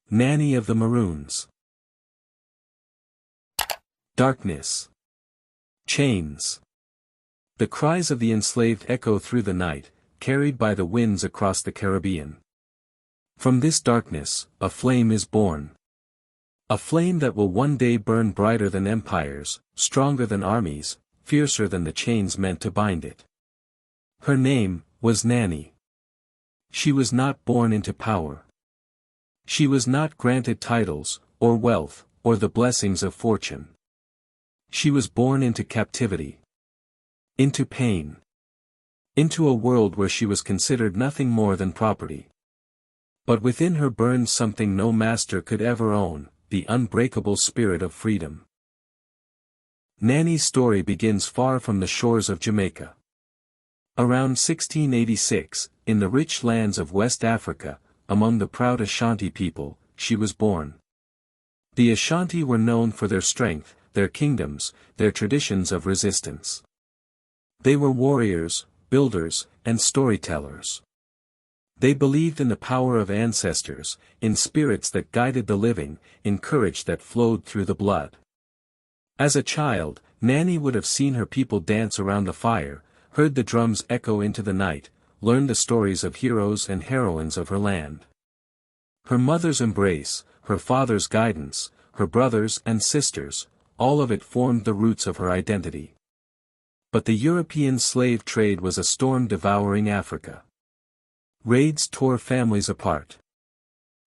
Nanny of the Maroons. Darkness. Chains. The cries of the enslaved echo through the night, carried by the winds across the Caribbean. From this darkness, a flame is born. A flame that will one day burn brighter than empires, stronger than armies, fiercer than the chains meant to bind it. Her name was Nanny. She was not born into power. She was not granted titles, or wealth, or the blessings of fortune. She was born into captivity. Into pain. Into a world where she was considered nothing more than property. But within her burned something no master could ever own, the unbreakable spirit of freedom. Nanny's story begins far from the shores of Jamaica. Around 1686, in the rich lands of West Africa, among the proud Ashanti people, she was born. The Ashanti were known for their strength, their kingdoms, their traditions of resistance. They were warriors, builders, and storytellers. They believed in the power of ancestors, in spirits that guided the living, in courage that flowed through the blood. As a child, Nanny would have seen her people dance around the fire, heard the drums echo into the night, learned the stories of heroes and heroines of her land. Her mother's embrace, her father's guidance, her brothers and sisters, all of it formed the roots of her identity. But the European slave trade was a storm devouring Africa. Raids tore families apart.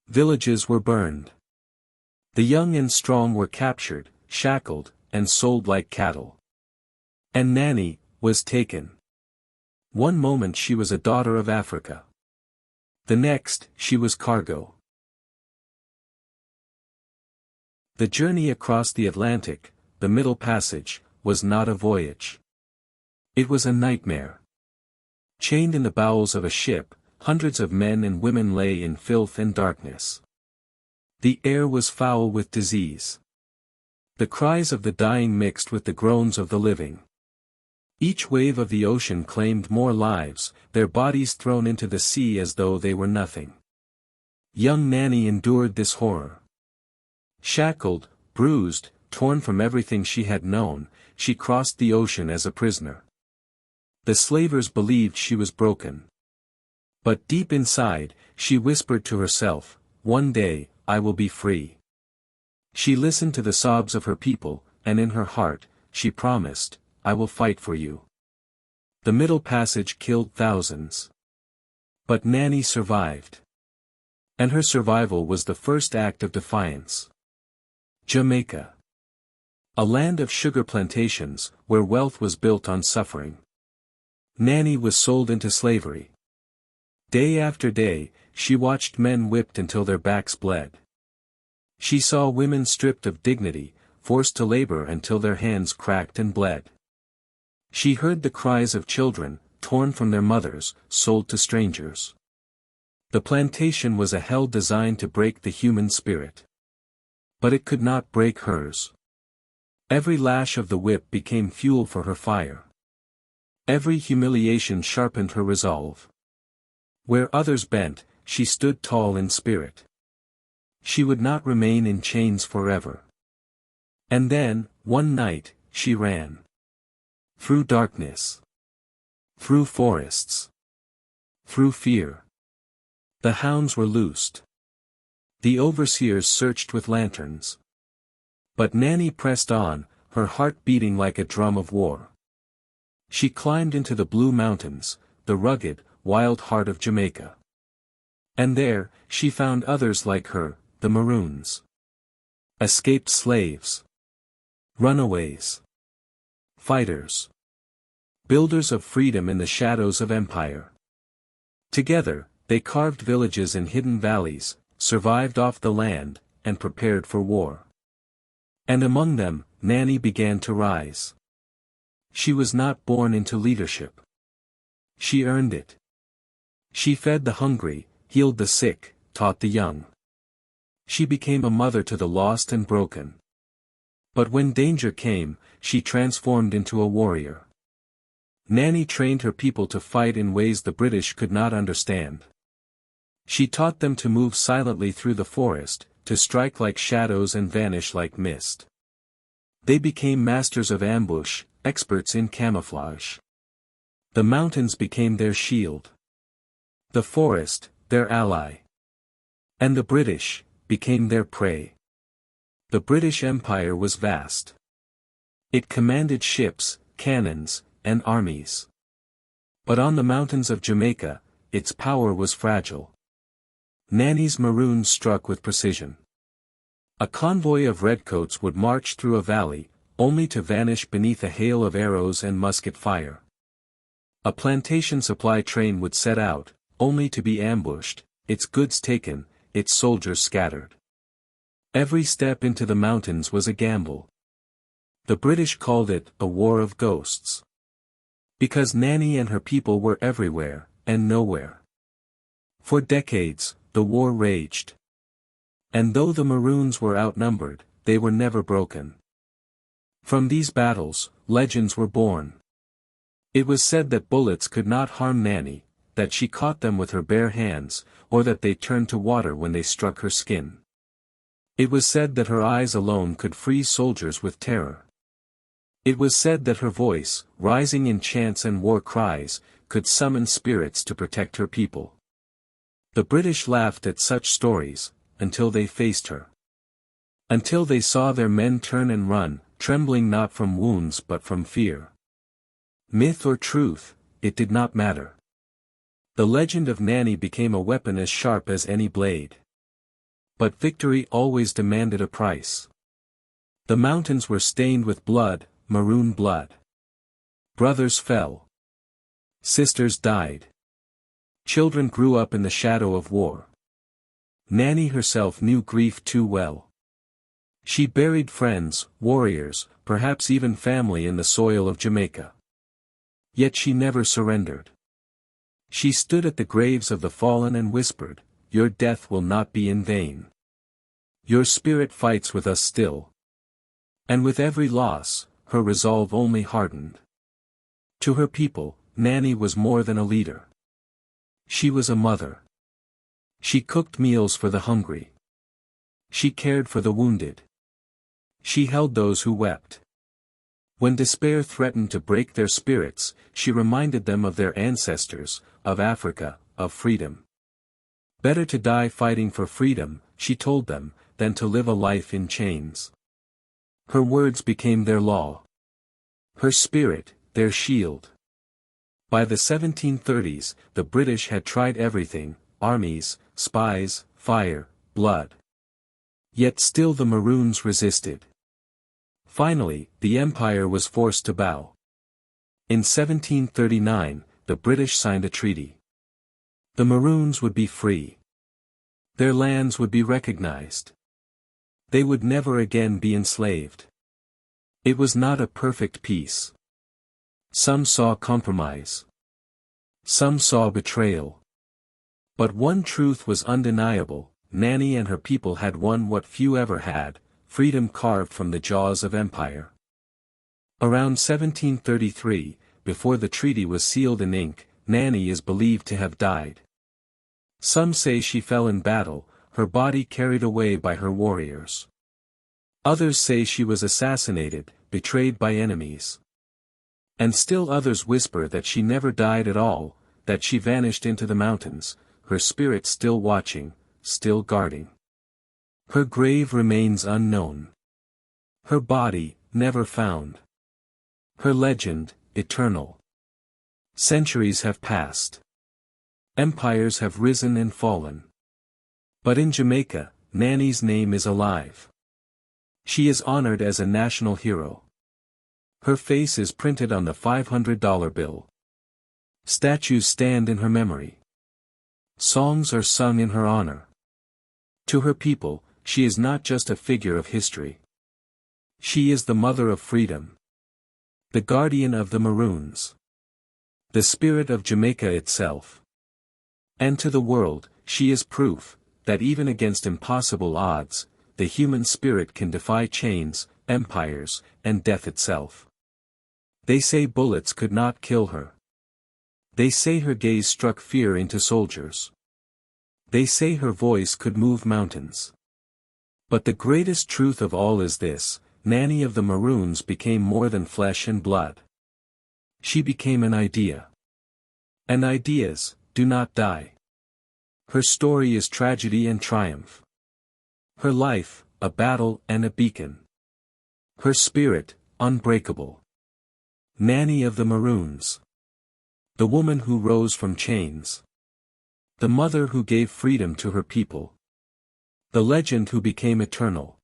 Villages were burned. The young and strong were captured, shackled, and sold like cattle. And Nanny was taken. One moment she was a daughter of Africa. The next, she was cargo. The journey across the Atlantic, the Middle Passage, was not a voyage. It was a nightmare. Chained in the bowels of a ship, hundreds of men and women lay in filth and darkness. The air was foul with disease. The cries of the dying mixed with the groans of the living. Each wave of the ocean claimed more lives, their bodies thrown into the sea as though they were nothing. Young Nanny endured this horror. Shackled, bruised, torn from everything she had known, she crossed the ocean as a prisoner. The slavers believed she was broken. But deep inside, she whispered to herself, "One day, I will be free." She listened to the sobs of her people, and in her heart, she promised, "I will fight for you." The Middle Passage killed thousands. But Nanny survived. And her survival was the first act of defiance. Jamaica. A land of sugar plantations, where wealth was built on suffering. Nanny was sold into slavery. Day after day, she watched men whipped until their backs bled. She saw women stripped of dignity, forced to labor until their hands cracked and bled. She heard the cries of children, torn from their mothers, sold to strangers. The plantation was a hell designed to break the human spirit. But it could not break hers. Every lash of the whip became fuel for her fire. Every humiliation sharpened her resolve. Where others bent, she stood tall in spirit. She would not remain in chains forever. And then, one night, she ran. Through darkness. Through forests. Through fear. The hounds were loosed. The overseers searched with lanterns. But Nanny pressed on, her heart beating like a drum of war. She climbed into the Blue Mountains, the rugged, wild heart of Jamaica. And there, she found others like her, the Maroons. Escaped slaves. Runaways. Fighters. Builders of freedom in the shadows of empire. Together, they carved villages in hidden valleys, survived off the land, and prepared for war. And among them, Nanny began to rise. She was not born into leadership. She earned it. She fed the hungry, healed the sick, taught the young. She became a mother to the lost and broken. But when danger came, she transformed into a warrior. Nanny trained her people to fight in ways the British could not understand. She taught them to move silently through the forest, to strike like shadows and vanish like mist. They became masters of ambush, experts in camouflage. The mountains became their shield. The forest, their ally. And the British became their prey. The British Empire was vast. It commanded ships, cannons, and armies. But on the mountains of Jamaica, its power was fragile. Nanny's maroons struck with precision. A convoy of redcoats would march through a valley, only to vanish beneath a hail of arrows and musket fire. A plantation supply train would set out, only to be ambushed, its goods taken, its soldiers scattered. Every step into the mountains was a gamble. The British called it a war of ghosts. Because Nanny and her people were everywhere, and nowhere. For decades, the war raged. And though the Maroons were outnumbered, they were never broken. From these battles, legends were born. It was said that bullets could not harm Nanny, that she caught them with her bare hands, or that they turned to water when they struck her skin. It was said that her eyes alone could freeze soldiers with terror. It was said that her voice, rising in chants and war cries, could summon spirits to protect her people. The British laughed at such stories, until they faced her. Until they saw their men turn and run, trembling not from wounds but from fear. Myth or truth, it did not matter. The legend of Nanny became a weapon as sharp as any blade. But victory always demanded a price. The mountains were stained with blood, maroon blood. Brothers fell. Sisters died. Children grew up in the shadow of war. Nanny herself knew grief too well. She buried friends, warriors, perhaps even family in the soil of Jamaica. Yet she never surrendered. She stood at the graves of the fallen and whispered, "Your death will not be in vain. Your spirit fights with us still." And with every loss, her resolve only hardened. To her people, Nanny was more than a leader. She was a mother. She cooked meals for the hungry. She cared for the wounded. She held those who wept. When despair threatened to break their spirits, she reminded them of their ancestors, of Africa, of freedom. Better to die fighting for freedom, she told them, than to live a life in chains. Her words became their law. Her spirit, their shield. By the 1730s, the British had tried everything: armies, spies, fire, blood. Yet still the Maroons resisted. Finally, the empire was forced to bow. In 1739, the British signed a treaty. The Maroons would be free. Their lands would be recognized. They would never again be enslaved. It was not a perfect peace. Some saw compromise. Some saw betrayal. But one truth was undeniable: Nanny and her people had won what few ever had: freedom carved from the jaws of empire. Around 1733, before the treaty was sealed in ink, Nanny is believed to have died. Some say she fell in battle, her body carried away by her warriors. Others say she was assassinated, betrayed by enemies. And still others whisper that she never died at all, that she vanished into the mountains, her spirit still watching, still guarding. Her grave remains unknown. Her body, never found. Her legend, eternal. Centuries have passed. Empires have risen and fallen. But in Jamaica, Nanny's name is alive. She is honored as a national hero. Her face is printed on the $500 bill. Statues stand in her memory. Songs are sung in her honor. To her people, she is not just a figure of history. She is the mother of freedom. The guardian of the Maroons. The spirit of Jamaica itself. And to the world, she is proof that even against impossible odds, the human spirit can defy chains, empires, and death itself. They say bullets could not kill her. They say her gaze struck fear into soldiers. They say her voice could move mountains. But the greatest truth of all is this: Nanny of the Maroons became more than flesh and blood. She became an idea. And ideas do not die. Her story is tragedy and triumph. Her life, a battle and a beacon. Her spirit, unbreakable. Nanny of the Maroons. The woman who rose from chains. The mother who gave freedom to her people. The legend who became eternal.